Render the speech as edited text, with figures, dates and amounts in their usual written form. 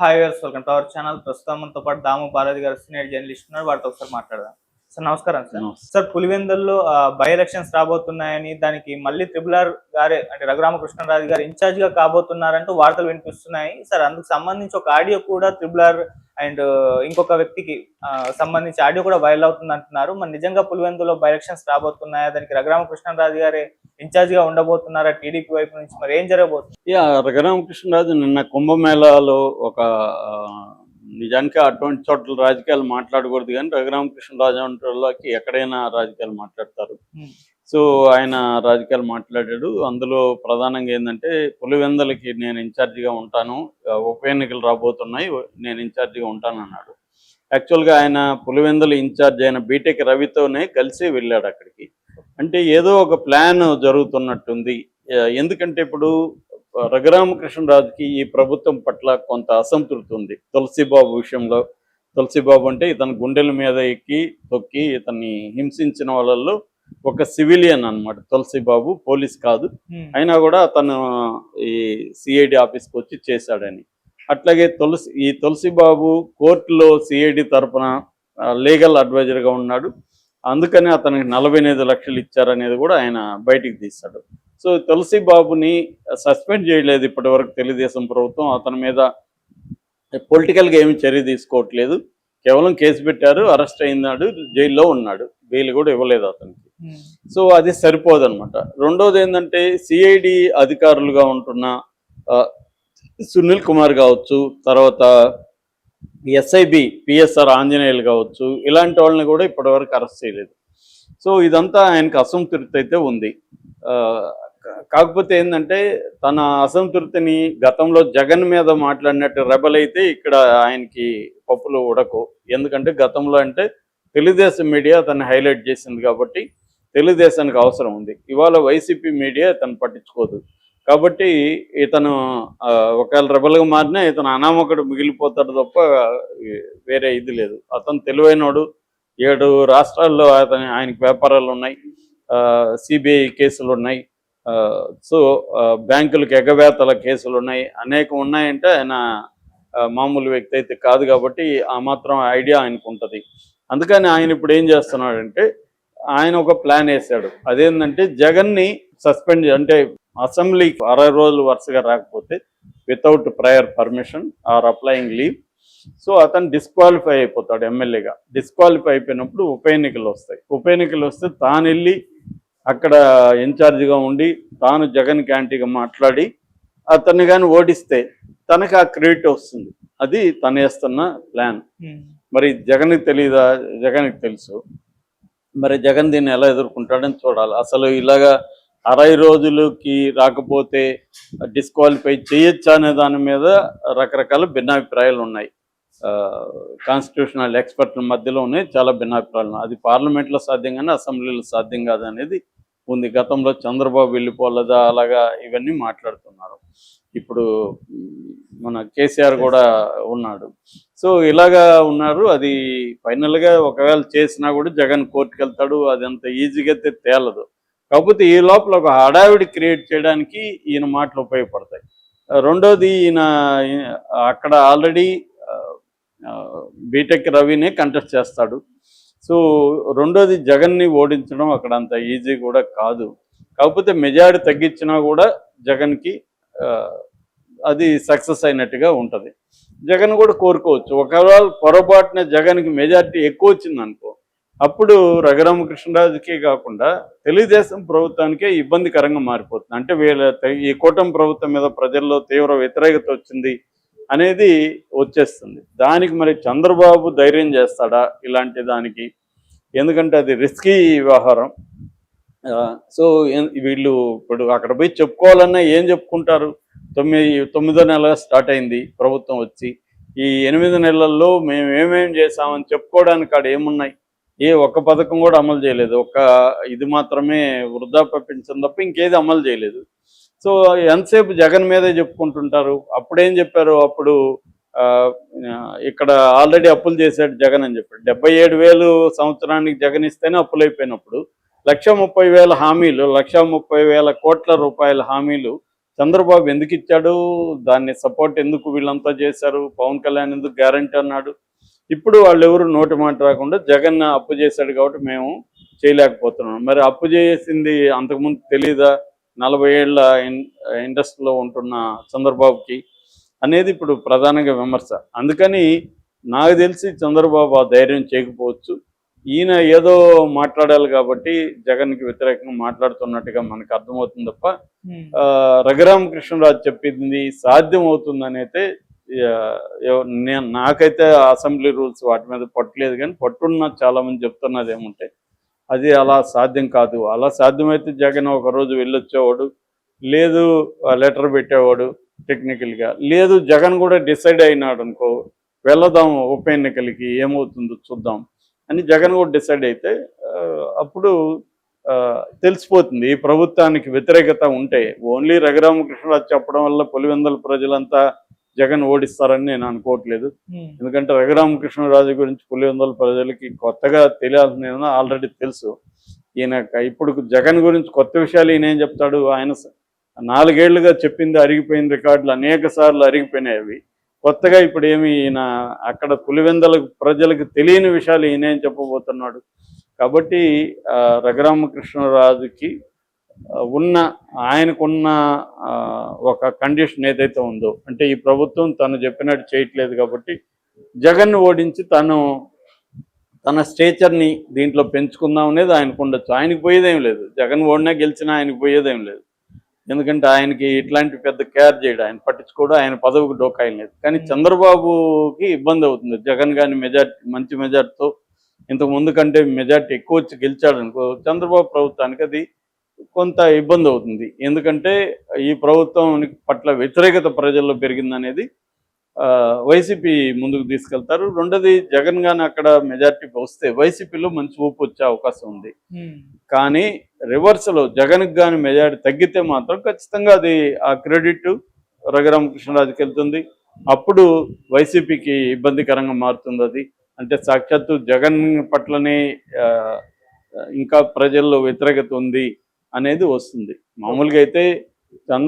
Hi viewers, welcome to our channel. ప్రస్తుతం మనతో పాటు దాము బాలాజీ గారు సీనియర్ జర్నలిస్ట్ ఉన్నారు. వారితో ఒకసారి మాట్లాడదాం. సార్ నమస్కారం సార్. నమస్తే. సార్ పులివెందుల్లో బై ఎలక్షన్స్ రాబోతున్నాయని, దానికి మళ్ళీ త్రిబుల్ గారే అంటే రఘురామకృష్ణరాజు గారు ఇన్ఛార్జ్ గా కాబోతున్నారంటూ వార్తలు వినిపిస్తున్నాయి. సార్ అందుకు సంబంధించి ఒక ఆడియో కూడా త్రిబుల్ అండ్ ఇంకొక వ్యక్తికి సంబంధించి ఆడియో కూడా వైరల్ అవుతుంది అంటున్నారు. మరి నిజంగా పులివెందులో బై ఎలక్షన్స్ రాబోతున్నాయా, దానికి రఘురామకృష్ణరాజు గారే ఇన్ఛార్జ్ గా ఉండబోతున్నారా టీడీపీ వైపు నుంచి, మరి ఏం జరగబోతుంది? రఘురామకృష్ణరాజు నిన్న కుంభమేళాలో ఒక నిజానికి అటువంటి చోట్ల రాజకీయాలు మాట్లాడకూడదు, కానీ రఘురామకృష్ణరాజు అంటోళ్ళకి ఎక్కడైనా రాజకీయాలు మాట్లాడతారు. సో ఆయన రాజకీయాలు మాట్లాడాడు. అందులో ప్రధానంగా ఏంటంటే పులివెందులకి నేను ఇన్ఛార్జిగా ఉంటాను, ఉప ఎన్నికలు రాబోతున్నాయి, నేను ఇన్ఛార్జిగా ఉంటాను అన్నాడు. యాక్చువల్గా ఆయన పులివెందుల ఇన్ఛార్జ్ అయిన బీటెక్ రవితోనే కలిసి వెళ్ళాడు అక్కడికి. అంటే ఏదో ఒక ప్లాన్ జరుగుతున్నట్టుంది. ఎందుకంటే ఇప్పుడు రఘురామకృష్ణరాజుకి ఈ ప్రభుత్వం పట్ల కొంత అసంతృప్తి ఉంది. తులసిబాబు విషయంలో, తులసిబాబు అంటే ఇతని గుండెల మీద ఎక్కి తొక్కి ఇతన్ని హింసించిన వాళ్ళల్లో ఒక సివిలియన్ అన్నమాట. తులసిబాబు పోలీస్ కాదు, అయినా కూడా అతను ఈ సిఐడి ఆఫీస్కి వచ్చి చేశాడని. అట్లాగే ఈ తులసిబాబు కోర్టులో సిఐడి తరఫున లీగల్ అడ్వైజర్గా ఉన్నాడు. అందుకని అతనికి 45 లక్షలు ఇచ్చారనేది కూడా ఆయన బయటికి తీశాడు. సో తులసిబాబుని సస్పెండ్ చేయలేదు ఇప్పటి వరకు తెలుగుదేశం ప్రభుత్వం. అతని మీద పొలిటికల్గా ఏమి చర్య తీసుకోవట్లేదు, కేవలం కేసు పెట్టారు, అరెస్ట్ అయినాడు, జైల్లో ఉన్నాడు, బెయిల్ కూడా ఇవ్వలేదు అతనికి. సో అది సరిపోదన్నమాట. రెండోది ఏంటంటే సిఐడి అధికారులుగా ఉంటున్న సునీల్ కుమార్ కావచ్చు, తర్వాత ఎస్ఐబి పిఎస్ఆర్ ఆంజనేయులు కావచ్చు, ఇలాంటి వాళ్ళని కూడా ఇప్పటివరకు అరెస్ట్ చేయలేదు. సో ఇదంతా ఆయనకు అసంతృప్తి అయితే ఉంది. కాకపోతే ఏంటంటే తన అసంతృప్తిని గతంలో జగన్ మీద మాట్లాడినట్టు రెబల్ అయితే ఇక్కడ ఆయనకి పప్పులు ఉడకు. ఎందుకంటే గతంలో అంటే తెలుగుదేశం మీడియా తను హైలైట్ చేసింది కాబట్టి తెలుగుదేశానికి అవసరం ఉంది. ఇవాళ వైసీపీ మీడియా తను పట్టించుకోదు. కాబట్టి ఇతను ఒకవేళ రెబల్గా మారినా ఇతను అనామకుడు మిగిలిపోతాడు తప్ప వేరే ఇది లేదు. అతను తెలివైనోడు. 7 రాష్ట్రాల్లో ఆయనకి వ్యాపారాలు ఉన్నాయి, సిబిఐ కేసులు ఉన్నాయి, సో బ్యాంకులకు ఎగవేతల కేసులు ఉన్నాయి, అనేకం ఉన్నాయంటే ఆయన మామూలు వ్యక్తి అయితే కాదు. కాబట్టి ఆ మాత్రం ఐడియా ఆయనకు ఉంటుంది. అందుకని ఆయన ఇప్పుడు ఏం చేస్తున్నాడంటే ఆయన ఒక ప్లాన్ వేశాడు. అదేంటంటే జగన్ని సస్పెండ్, అంటే అసెంబ్లీకి 60 రోజులు వరుసగా రాకపోతే without prior permission or applying leave, so అతను డిస్క్వాలిఫై అయిపోతాడు ఎమ్మెల్యేగా. డిస్క్వాలిఫై అయిపోయినప్పుడు ఉప ఎన్నికలు వస్తాయి. ఉప ఎన్నికలు వస్తే తాను వెళ్ళి అక్కడ ఇన్ఛార్జిగా ఉండి తాను జగన్ క్యాంటీగా మాట్లాడి అతన్ని కానీ ఓడిస్తే తనకు ఆ క్రెడిట్ వస్తుంది. అది తను వేస్తున్న ప్లాన్. మరి జగన్కి తెలియదా? జగన్కి తెలుసు. మరి జగన్ దీన్ని ఎలా ఎదుర్కొంటాడని చూడాలి. అసలు ఇలాగా 60 రోజులకి రాకపోతే డిస్క్వాలిఫై చేయొచ్చా అనే దాని మీద రకరకాల భిన్నాభిప్రాయాలు ఉన్నాయి. కాన్స్టిట్యూషనల్ ఎక్స్పర్ట్ల మధ్యలోనే చాలా భిన్నాభిప్రాయాలు ఉన్నాయి. అది పార్లమెంట్లో సాధ్యం కానీ అసెంబ్లీలో సాధ్యం కాదనేది ఉంది. గతంలో చంద్రబాబు వెళ్ళిపోలేదా అలాగా ఇవన్నీ మాట్లాడుతున్నారు. ఇప్పుడు మన కేసీఆర్ కూడా ఉన్నాడు. సో ఇలాగా ఉన్నారు. అది ఫైనల్గా ఒకవేళ చేసినా కూడా జగన్ కోర్టుకు వెళ్తాడు. అది అంత ఈజీగా అయితే తేలదు. కాకపోతే ఈ లోపల ఒక హడావిడి క్రియేట్ చేయడానికి ఈయన మాటలు ఉపయోగపడతాయి. రెండోది ఈయన అక్కడ ఆల్రెడీ బీటెక్ రవినే కంటెస్ట్ చేస్తాడు. సో రెండోది జగన్ని ఓడించడం అక్కడ అంత ఈజీ కూడా కాదు. కాకపోతే మెజారిటీ తగ్గించినా కూడా జగన్కి అది సక్సెస్ అయినట్టుగా ఉంటుంది. జగన్ కూడా కోరుకోవచ్చు. ఒకవేళ పొరపాటున జగన్కి మెజారిటీ ఎక్కువ వచ్చింది అనుకో, అప్పుడు రఘురామకృష్ణరాజుకే కాకుండా తెలుగుదేశం ప్రభుత్వానికే ఇబ్బందికరంగా మారిపోతుంది. అంటే ఈ కూటమి ప్రభుత్వం మీద ప్రజల్లో తీవ్ర వ్యతిరేకత వచ్చింది అనేది వచ్చేస్తుంది. దానికి మరి చంద్రబాబు ధైర్యం చేస్తాడా ఇలాంటి దానికి? ఎందుకంటే అది రిస్కీ వ్యవహారం. సో వీళ్ళు ఇప్పుడు అక్కడ పోయి చెప్పుకోవాలన్నా ఏం చెప్పుకుంటారు? 9వ నెల స్టార్ట్ అయింది ప్రభుత్వం వచ్చి. ఈ 8 నెలల్లో మేము ఏమేం చేసామని చెప్పుకోవడానికి అక్కడ ఏమున్నాయి? ఏ ఒక్క పథకం కూడా అమలు చేయలేదు. ఇది మాత్రమే వృద్ధాప్య పెన్షన్ తప్ప ఇంకేది అమలు చేయలేదు. సో ఎంతసేపు జగన్ మీదే చెప్పుకుంటుంటారు. అప్పుడేం చెప్పారు? అప్పుడు ఇక్కడ ఆల్రెడీ అప్పులు చేశాడు జగన్ అని చెప్పాడు. 77,000 సంవత్సరానికి జగన్ ఇస్తేనే అప్పులు అయిపోయినప్పుడు 1,30,000 హామీలు, 1,30,000 కోట్ల రూపాయల హామీలు చంద్రబాబు ఎందుకు ఇచ్చాడు, దాన్ని సపోర్ట్ ఎందుకు వీళ్ళంతా చేశారు, పవన్ కళ్యాణ్ ఎందుకు గ్యారంటీ అన్నాడు. ఇప్పుడు వాళ్ళు ఎవరు నోటి మాట రాకుండా జగన్ అప్పు చేశాడు కాబట్టి మేము చేయలేకపోతున్నాం. మరి అప్పు చేసింది అంతకుముందు తెలీదా 40 ఏళ్ళ ఇండస్ట్రీలో ఉంటున్న చంద్రబాబుకి అనేది ఇప్పుడు ప్రధానంగా విమర్శ. అందుకని నాకు తెలిసి చంద్రబాబు ఆ ధైర్యం చేయకపోవచ్చు. ఈయన ఏదో మాట్లాడాలి కాబట్టి జగన్కి వ్యతిరేకంగా మాట్లాడుతున్నట్టుగా మనకు అర్థమవుతుంది తప్ప రఘురామకృష్ణరాజు చెప్పింది సాధ్యం అవుతుందని అయితే నాకైతే అసెంబ్లీ రూల్స్ వాటి మీద పట్టలేదు, కానీ పట్టున్న చాలా మంది చెప్తున్నది ఏముంటే అది అలా సాధ్యం కాదు. అలా సాధ్యమైతే జగన్ ఒకరోజు వెళ్ళొచ్చేవాడు, లేదు లెటర్ పెట్టేవాడు టెక్నికల్గా, లేదు జగన్ కూడా డిసైడ్ అయినాడు అనుకో వెళదాం ఉప ఎన్నికలకి ఏమవుతుందో చూద్దాం అని జగన్ కూడా డిసైడ్ అయితే అప్పుడు తెలిసిపోతుంది ఈ ప్రభుత్వానికి వ్యతిరేకత ఉంటే. ఓన్లీ రఘురామకృష్ణరాజు చెప్పడం వల్ల పులివెందుల ప్రజలంతా జగన్ ఓడిస్తారని నేను అనుకోవట్లేదు. ఎందుకంటే రఘురామకృష్ణరాజు గురించి పులివెందుల ప్రజలకి కొత్తగా తెలియాల్సిన ఆల్రెడీ తెలుసు. ఈయన ఇప్పుడు జగన్ గురించి కొత్త విషయాలు ఈయన ఏం చెప్తాడు, ఆయన 4 ఏళ్లుగా చెప్పింది అరిగిపోయిన రికార్డులు అనేక సార్లు అరిగిపోయినాయి. అవి కొత్తగా ఇప్పుడు ఏమి ఈయన అక్కడ పులివెందుల ప్రజలకు తెలియని విషయాలు ఈయనేం చెప్పబోతున్నాడు. కాబట్టి రఘురామకృష్ణరాజుకి ఆయనకున్న ఒక కండిషన్ ఏదైతే ఉందో, అంటే ఈ ప్రభుత్వం తను చెప్పినట్టు చేయట్లేదు కాబట్టి జగన్ను ఓడించి తన స్టేచర్ని దీంట్లో పెంచుకుందాం అనేది ఆయనకు ఉండొచ్చు. ఆయనకు పోయేదేం లేదు, జగన్ ఓడినా గెలిచినా ఆయనకు పోయేదేం లేదు. ఎందుకంటే ఆయనకి ఇట్లాంటి పెద్ద కేర్ చేయడు, ఆయన పట్టించుకోడు, ఆయన పదవికి డోకాయం లేదు. కానీ చంద్రబాబుకి ఇబ్బంది అవుతుంది. జగన్ కానీ మంచి మెజార్టీతో ఇంతకు ముందు కంటే మెజార్టీ ఎక్కువ వచ్చి గెలిచాడు అనుకో, చంద్రబాబు ప్రభుత్వానికి అది కొంత ఇబ్బంది అవుతుంది. ఎందుకంటే ఈ ప్రభుత్వం పట్ల వ్యతిరేకత ప్రజల్లో పెరిగిందనేది వైసీపీ ముందుకు తీసుకెళ్తారు. రెండోది జగన్ గాని అక్కడ మెజార్టీ వస్తే వైసీపీలో మంచి ఊపు వచ్చే అవకాశం ఉంది. కానీ రివర్స్లో జగన్కి కానీ మెజార్టీ తగ్గితే మాత్రం ఖచ్చితంగా అది ఆ క్రెడిట్ రఘురామకృష్ణరాజుకి వెళ్తుంది. అప్పుడు వైసీపీకి ఇబ్బందికరంగా మారుతుంది. అది అంటే సాక్షాత్తు జగన్ పట్లనే ఇంకా ప్రజల్లో వ్యతిరేకత ఉంది అనేది వస్తుంది. మామూలుగా అయితే